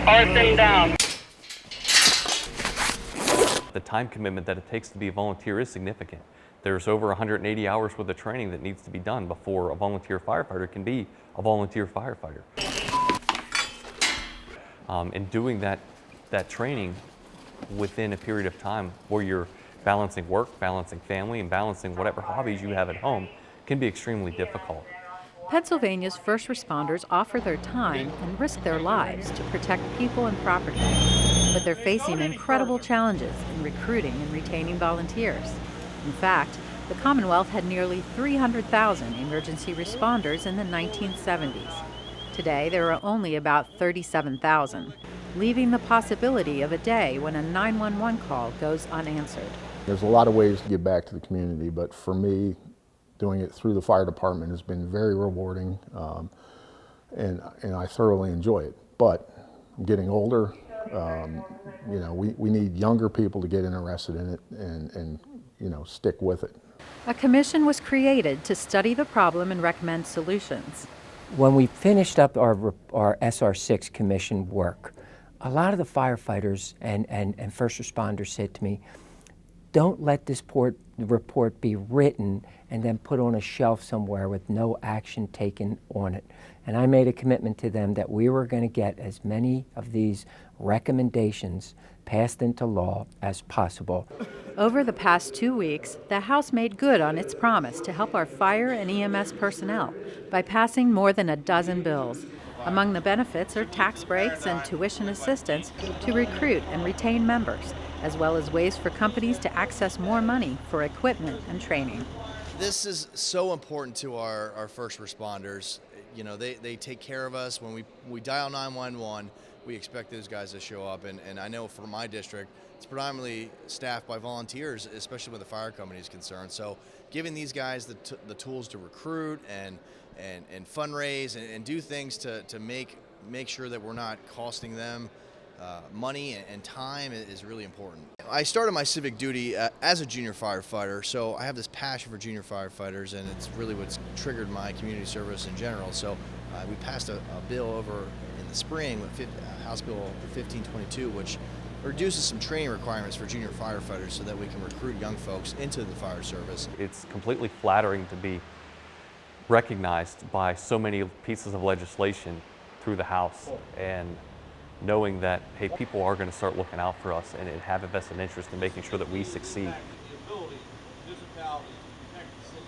Arson down. The time commitment that it takes to be a volunteer is significant. There's over 180 hours worth of training that needs to be done before a volunteer firefighter can be a volunteer firefighter. And doing that training within a period of time where you're balancing work, balancing family, and balancing whatever hobbies you have at home can be extremely difficult. Pennsylvania's first responders offer their time and risk their lives to protect people and property, but they're facing incredible challenges in recruiting and retaining volunteers. In fact, the Commonwealth had nearly 300,000 emergency responders in the 1970s. Today, there are only about 37,000, leaving the possibility of a day when a 911 call goes unanswered. There's a lot of ways to give back to the community, but for me, doing it through the fire department has been very rewarding, and I thoroughly enjoy it. But I'm getting older. You know, we need younger people to get interested in it and you know, stick with it. A commission was created to study the problem and recommend solutions. When we finished up our SR6 commission work, a lot of the firefighters and first responders said to me, don't let this report be written and then put on a shelf somewhere with no action taken on it. And I made a commitment to them that we were going to get as many of these recommendations passed into law as possible. Over the past 2 weeks, the House made good on its promise to help our fire and EMS personnel by passing more than a dozen bills. Among the benefits are tax breaks and tuition assistance to recruit and retain members, as well as ways for companies to access more money for equipment and training. This is so important to our first responders. You know, they take care of us. When we dial 911, we expect those guys to show up. And I know for my district, it's predominantly staffed by volunteers, especially when the fire company is concerned. So giving these guys the tools to recruit and fundraise and do things to make sure that we're not costing them money and time is really important. I started my civic duty as a junior firefighter, so I have this passion for junior firefighters, and it's really what's triggered my community service in general. So we passed a bill over in the spring, with House Bill 1522, which reduces some training requirements for junior firefighters so that we can recruit young folks into the fire service. It's completely flattering to be recognized by so many pieces of legislation through the House, and knowing that, hey, people are going to start looking out for us and have a vested interest in making sure that we succeed.